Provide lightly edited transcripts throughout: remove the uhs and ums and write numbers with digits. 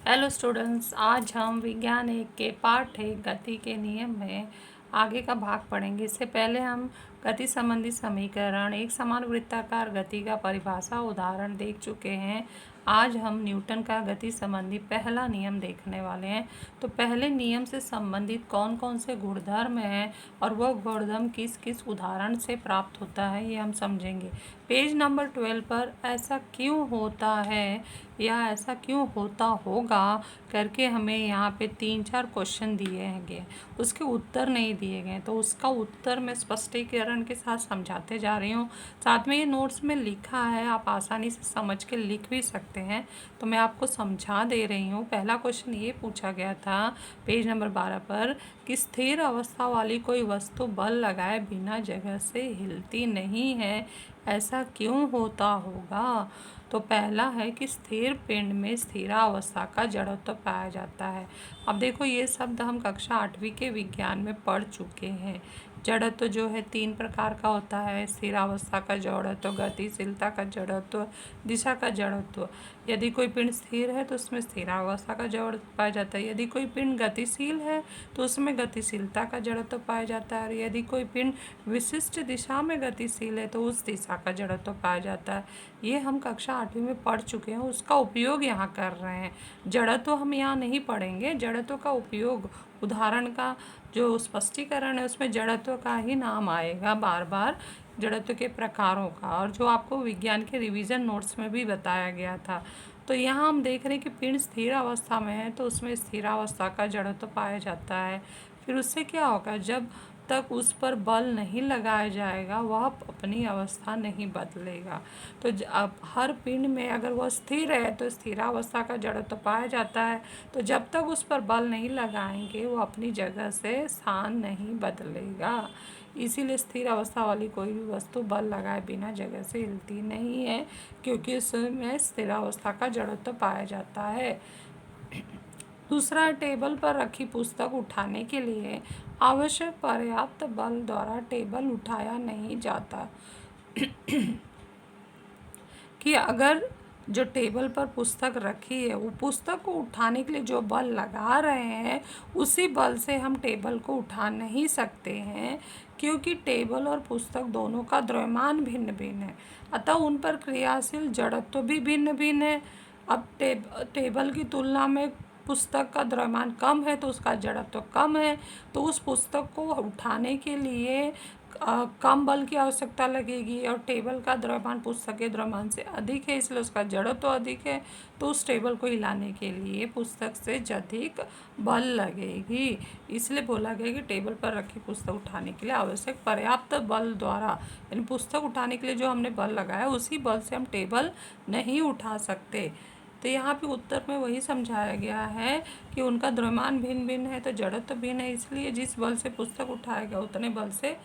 Hello students, आज हम विज्ञान एक के पाठ एक गति के नियम में आगे का भाग पढ़ेंगे। इससे पहले हम गति संबंधी समीकरण, एक समान वृत्ताकार गति का परिभाषा उदाहरण देख चुके हैं। आज हम न्यूटन का गति संबंधी पहला नियम देखने वाले हैं। तो पहले नियम से संबंधित कौन कौन से गुणधर्म हैं और वह गुणधर्म किस किस उदाहरण से प्राप्त होता है, ये हम समझेंगे। पेज नंबर 12 पर ऐसा क्यों होता है या ऐसा क्यों होता होगा करके हमें यहाँ पे 3-4 क्वेश्चन दिए हैं, उसके उत्तर नहीं दिए गए, तो उसका उत्तर मैं स्पष्टीकरण के साथ समझाते जा रही हूँ। साथ में ये नोट्स में लिखा है, आप आसानी से समझ के लिख भी सकते हैं, तो मैं आपको समझा दे रही हूँ। पहला क्वेश्चन ये पूछा गया था पेज नंबर 12 पर कि स्थिर अवस्था वाली कोई वस्तु बल लगाए बिना जगह से हिलती नहीं है, ऐसा क्यों होता होगा। तो पहला है कि स्थिर पिंड में स्थिरावस्था का जड़त्व पाया जाता है। अब देखो, ये शब्द हम कक्षा 8वीं के विज्ञान में पढ़ चुके हैं। जड़त्व जो है 3 प्रकार का होता है: स्थिरावस्था का जड़त्व, गतिशीलता का जड़त्व, दिशा का जड़त्व। यदि कोई पिंड स्थिर है तो उसमें स्थिरावस्था का जड़त्व पाया जाता है। यदि कोई पिंड गतिशील है तो उसमें गतिशीलता का जड़त्व पाया जाता है। और यदि कोई पिंड विशिष्ट दिशा में गतिशील है तो उस दिशा का जड़त्व पाया जाता है। ये हम कक्षा 8वीं में पढ़ चुके हैं, उसका उपयोग यहाँ कर रहे हैं। जड़त्व हम यहाँ नहीं पढ़ेंगे, जड़त्व का उपयोग, उदाहरण का जो स्पष्टीकरण है उसमें जड़त्व का ही नाम आएगा बार बार, जड़त्व के प्रकारों का, और जो आपको विज्ञान के रिवीजन नोट्स में भी बताया गया था। तो यहाँ हम देख रहे हैं कि पिंड स्थिर अवस्था में है तो उसमें स्थिरावस्था का जड़त्व पाया जाता है। फिर उससे क्या होगा, जब तक उस पर बल नहीं लगाया जाएगा वह अपनी अवस्था नहीं बदलेगा। तो अब हर पिंड में अगर वह स्थिर है तो स्थिरावस्था का जड़त्व पाया जाता है, तो जब तक उस पर बल नहीं लगाएंगे वो अपनी जगह से स्थान नहीं बदलेगा। इसीलिए स्थिर अवस्था वाली कोई भी वस्तु बल लगाए बिना जगह से हिलती नहीं है, क्योंकि उसमें स्थिरावस्था का जड़त्व पाया जाता है। दूसरा, टेबल पर रखी पुस्तक उठाने के लिए आवश्यक पर्याप्त बल द्वारा टेबल उठाया नहीं जाता। कि अगर जो टेबल पर पुस्तक रखी है वो पुस्तक को उठाने के लिए जो बल लगा रहे हैं उसी बल से हम टेबल को उठा नहीं सकते हैं, क्योंकि टेबल और पुस्तक दोनों का द्रव्यमान भिन्न भिन्न है, अतः उन पर क्रियाशील जड़त्व भी भिन्न भिन्न है। अब टेबल की तुलना में पुस्तक का द्रव्यमान कम है तो उसका जड़त्व कम है, तो उस पुस्तक को उठाने के लिए कम बल की आवश्यकता लगेगी, और टेबल का द्रव्यमान पुस्तक के द्रव्यमान से अधिक है इसलिए उसका जड़त्व अधिक है, तो उस टेबल को हिलाने के लिए पुस्तक से अधिक बल लगेगी। इसलिए बोला गया कि टेबल पर रखी पुस्तक उठाने के लिए आवश्यक पर्याप्त बल द्वारा, यानी पुस्तक उठाने के लिए जो हमने बल लगाया उसी बल से हम टेबल नहीं उठा सकते। तो यहाँ पे उत्तर में वही समझाया गया है कि उनका द्रव्यमान भिन्न भिन्न है तो जड़त्व भिन्न है, इसलिए जिस बल से पुस्तक उठाएगा उतने बल से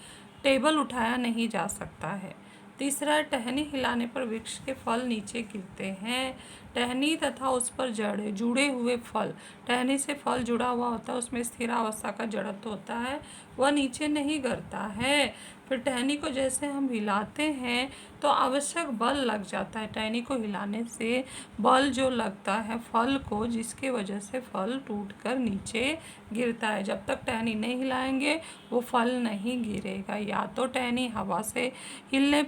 टेबल उठाया नहीं जा सकता है। तीसरा, टहनी हिलाने पर वृक्ष के फल नीचे गिरते हैं। टहनी तथा उस पर जुड़े हुए फल, टहनी से फल जुड़ा हुआ होता है उसमें स्थिरावस्था का जड़त्व होता है, वह नीचे नहीं गिरता है। फिर टहनी को जैसे हम हिलाते हैं तो आवश्यक बल लग जाता है, टहनी को हिलाने से बल जो लगता है फल को, जिसके वजह से फल टूटकर नीचे गिरता है। जब तक टहनी नहीं हिलाएंगे वो फल नहीं गिरेगा। या तो टहनी हवा से हिलने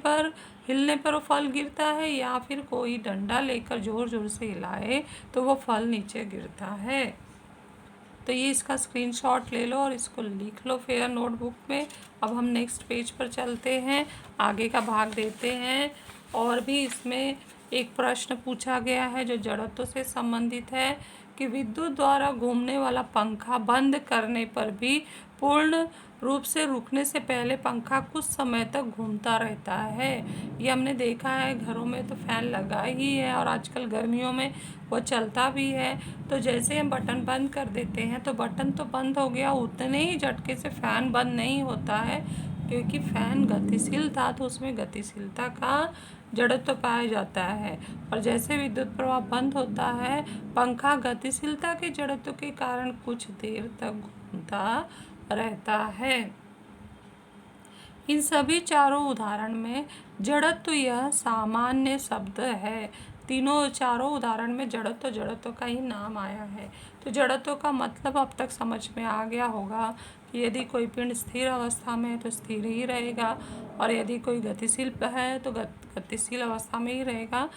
पर वो फल गिरता है, या फिर कोई डंडा लेकर जोर जोर से हिलाए तो वो फल नीचे गिरता है। तो ये इसका स्क्रीनशॉट ले लो और इसको लिख लो फेयर नोटबुक में। अब हम नेक्स्ट पेज पर चलते हैं, आगे का भाग देते हैं। और भी इसमें एक प्रश्न पूछा गया है जो जड़त्व से संबंधित है कि विद्युत द्वारा घूमने वाला पंखा बंद करने पर भी पूर्ण रूप से रुकने से पहले पंखा कुछ समय तक घूमता रहता है। ये हमने देखा है, घरों में तो फैन लगा ही है और आजकल गर्मियों में वो चलता भी है। तो जैसे हम बटन बंद कर देते हैं तो बटन तो बंद हो गया, उतने ही झटके से फ़ैन बंद नहीं होता है, क्योंकि फ़ैन गतिशील था तो उसमें गतिशीलता का जड़त्व पाया जाता है। और जैसे विद्युत प्रवाह बंद होता है, पंखा गतिशीलता के जड़त्व के कारण कुछ देर तक घूमता रहता है। इन सभी चारों उदाहरण में जड़त्व यह सामान्य शब्द है। तीनों चारों उदाहरण में जड़त्व का ही नाम आया है। तो जड़त्व का मतलब अब तक समझ में आ गया होगा कि यदि कोई पिंड स्थिर अवस्था में है तो स्थिर ही रहेगा, और यदि कोई गतिशील है तो गतिशील अवस्था में ही रहेगा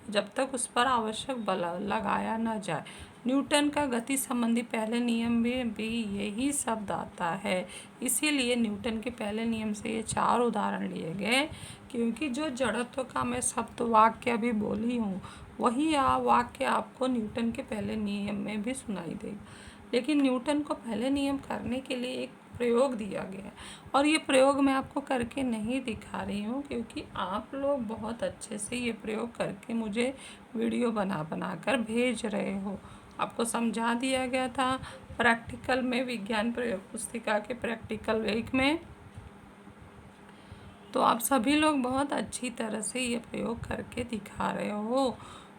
जब तक उस पर आवश्यक बल लगाया न जाए। न्यूटन का गति संबंधी पहले नियम में भी यही शब्द आता है, इसीलिए न्यूटन के पहले नियम से ये 4 उदाहरण लिए गए। क्योंकि जो जड़त्व का मैं शब्द वाक्य अभी बोली हूँ वही वाक्य आपको न्यूटन के पहले नियम में भी सुनाई देगा। लेकिन न्यूटन को पहले नियम करने के लिए एक प्रयोग दिया गया है, और ये प्रयोग मैं आपको करके नहीं दिखा रही हूँ क्योंकि आप लोग बहुत अच्छे से ये प्रयोग करके मुझे वीडियो बना कर भेज रहे हो। आपको समझा दिया गया था प्रैक्टिकल में, विज्ञान प्रयोग पुस्तिका के प्रैक्टिकल 1 में। तो आप सभी लोग बहुत अच्छी तरह से ये प्रयोग करके दिखा रहे हो।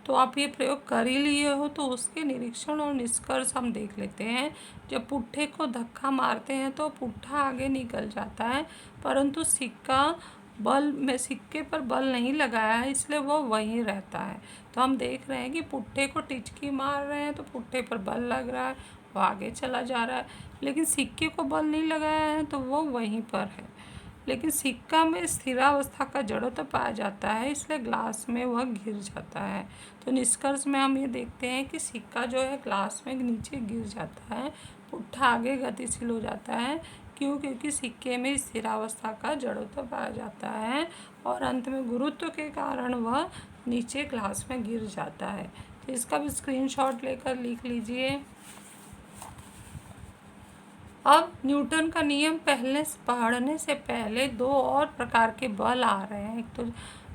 तो आप ये प्रयोग कर ही लिए हो तो उसके निरीक्षण और निष्कर्ष हम देख लेते हैं। जब पुट्ठे को धक्का मारते हैं तो पुट्ठा आगे निकल जाता है, परंतु सिक्के पर बल नहीं लगाया है, इसलिए वो वहीं रहता है। तो हम देख रहे हैं कि पुट्ठे को टिचकी मार रहे हैं तो पुट्ठे पर बल लग रहा है, वो आगे चला जा रहा है। लेकिन सिक्के को बल नहीं लगाया है तो वो वहीं पर है। लेकिन सिक्का में स्थिरावस्था का जड़त्व पाया जाता है, इसलिए ग्लास में वह गिर जाता है। तो निष्कर्ष में हम ये देखते हैं कि सिक्का जो है ग्लास में नीचे गिर जाता है, पुट्ठा आगे गतिशील हो जाता है। क्यों? क्योंकि सिक्के में स्थिरावस्था का जड़त्व पाया जाता है और अंत में गुरुत्व के कारण वह नीचे ग्लास में गिर जाता है। तो इसका भी स्क्रीनशॉट लेकर लिख लीजिए। अब न्यूटन का नियम पढ़ने से पहले 2 और प्रकार के बल आ रहे हैं। एक तो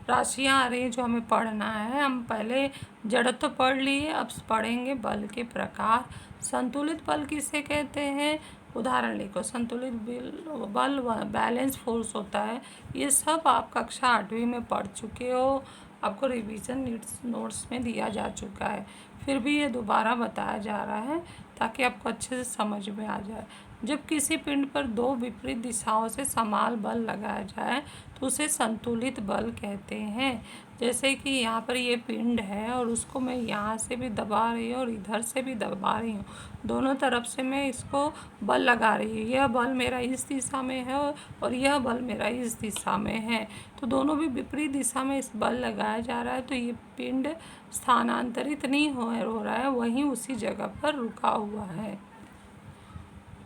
राशियाँ आ रही हैं जो हमें पढ़ना है। हम पहले जड़त्व पढ़ लिए, अब पढ़ेंगे बल के प्रकार। संतुलित बल किसे कहते हैं? उदाहरण लिखो। संतुलित बल बैलेंस फोर्स होता है। ये सब आप कक्षा 8वीं में पढ़ चुके हो, आपको रिवीजन नोट्स में दिया जा चुका है। फिर भी ये दोबारा बताया जा रहा है ताकि आपको अच्छे से समझ में आ जाए। जब किसी पिंड पर 2 विपरीत दिशाओं से समान बल लगाया जाए तो उसे संतुलित बल कहते हैं। जैसे कि यहाँ पर ये पिंड है और उसको मैं यहाँ से भी दबा रही हूँ और इधर से भी दबा रही हूँ, दोनों तरफ से मैं इसको बल लगा रही हूँ। यह बल मेरा इस दिशा में है और यह बल मेरा इस दिशा में है, तो दोनों भी विपरीत दिशा में इस बल लगाया जा रहा है। तो ये पिंड स्थानांतरित नहीं हो रहा है, वहीं उसी जगह पर रुका हुआ है।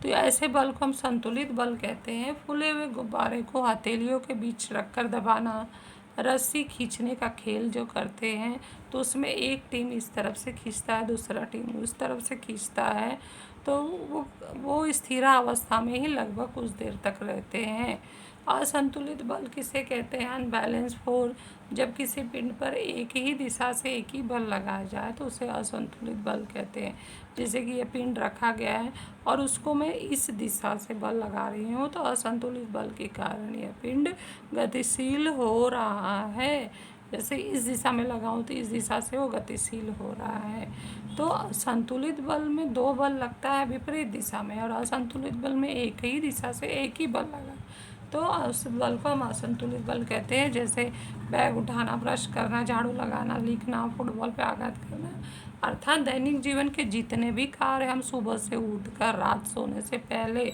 तो ऐसे बल को हम संतुलित बल कहते हैं। फूले हुए गुब्बारे को हथेलियों के बीच रखकर दबाना, रस्सी खींचने का खेल जो करते हैं तो उसमें एक टीम इस तरफ से खींचता है, दूसरा टीम उस तरफ से खींचता है, तो वो स्थिरा अवस्था में ही लगभग कुछ देर तक रहते हैं। असंतुलित बल किसे कहते हैं? Unbalance force. जब किसी पिंड पर एक ही दिशा से एक ही बल लगाया जाए तो उसे असंतुलित बल कहते हैं। जैसे कि ये पिंड रखा गया है और उसको मैं इस दिशा से बल लगा रही हूँ, तो असंतुलित बल के कारण यह पिंड गतिशील हो रहा है। जैसे इस दिशा में लगाऊँ तो इस दिशा से वो गतिशील हो रहा है। तो संतुलित बल में 2 बल लगता है विपरीत दिशा में, और असंतुलित बल में एक ही दिशा से एक ही बल लगा, तो उस बल को हम असंतुलित बल कहते हैं। जैसे बैग उठाना, ब्रश करना, झाड़ू लगाना, लिखना, फुटबॉल पे आघात करना, अर्थात दैनिक जीवन के जितने भी कार्य हम सुबह से उठकर रात सोने से पहले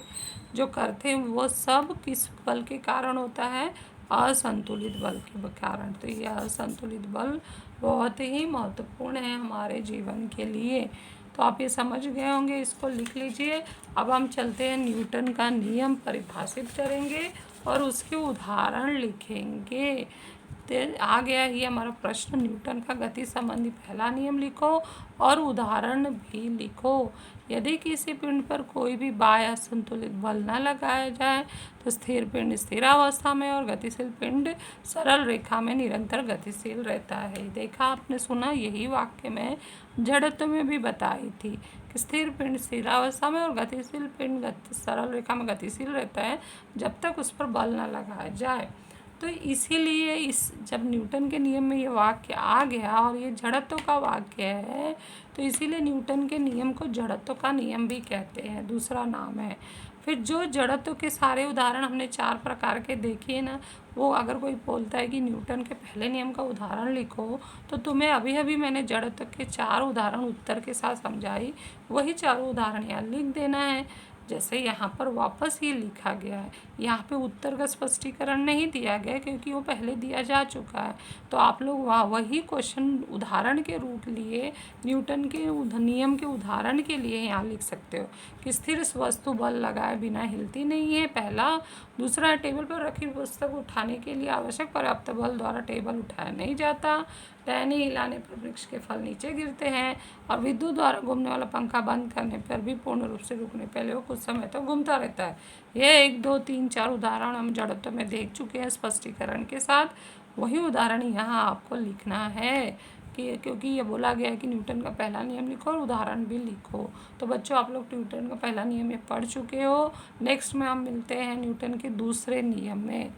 जो करते हैं वो सब किस बल के कारण होता है? असंतुलित बल के कारण। तो यह असंतुलित बल बहुत ही महत्वपूर्ण है हमारे जीवन के लिए। तो आप ये समझ गए होंगे, इसको लिख लीजिए। अब हम चलते हैं न्यूटन का नियम परिभाषित करेंगे और उसके उदाहरण लिखेंगे। तो आ गया ही हमारा प्रश्न, न्यूटन का गति संबंधी पहला नियम लिखो और उदाहरण भी लिखो। यदि किसी पिंड पर कोई भी बाह्य असंतुलित बल न लगाया जाए तो स्थिर पिंड स्थिरावस्था में और गतिशील पिंड सरल रेखा में निरंतर गतिशील रहता है। देखा आपने, सुना, यही वाक्य मैं जड़त्व में भी बताई थी कि स्थिर पिंड स्थिरावस्था में और गतिशील पिंड सरल रेखा में गतिशील रहता है जब तक उस पर बल न लगाया जाए। तो इसीलिए जब न्यूटन के नियम में ये वाक्य आ गया और ये जड़त्व का वाक्य है, तो इसीलिए न्यूटन के नियम को जड़त्व का नियम भी कहते हैं, दूसरा नाम है। फिर जो जड़त्व के सारे उदाहरण हमने 4 प्रकार के देखे ना, वो अगर कोई बोलता है कि न्यूटन के पहले नियम का उदाहरण लिखो, तो तुम्हें अभी अभी मैंने जड़त्व के 4 उदाहरण उत्तर के साथ समझाई, वही चारों उदाहरण यहाँ लिख देना है। जैसे यहाँ पर वापस ये लिखा गया है, यहाँ पे उत्तर का स्पष्टीकरण नहीं दिया गया क्योंकि वो पहले दिया जा चुका है। तो आप लोग वही क्वेश्चन उदाहरण के रूप लिए न्यूटन के नियम के उदाहरण के लिए यहाँ लिख सकते हो कि स्थिर वस्तु बल लगाए बिना हिलती नहीं है, पहला। दूसरा, टेबल पर रखी पुस्तक उठाने के लिए आवश्यक पर्याप्त बल द्वारा टेबल उठाया नहीं जाता। टहनी हिलाने पर वृक्ष के फल नीचे गिरते हैं। और विद्युत द्वारा घूमने वाला पंखा बंद करने पर भी पूर्ण रूप से रुकने पहले वो कुछ समय तक घूमता रहता है। ये 1, 2, 3, 4 उदाहरण हम जड़त्व में देख चुके हैं स्पष्टीकरण के साथ। वही उदाहरण यहाँ आपको लिखना है कि क्योंकि ये बोला गया है कि न्यूटन का पहला नियम लिखो और उदाहरण भी लिखो। तो बच्चों, आप लोग न्यूटन का पहला नियम ये पढ़ चुके हो। नेक्स्ट में हम मिलते हैं न्यूटन के दूसरे नियम में।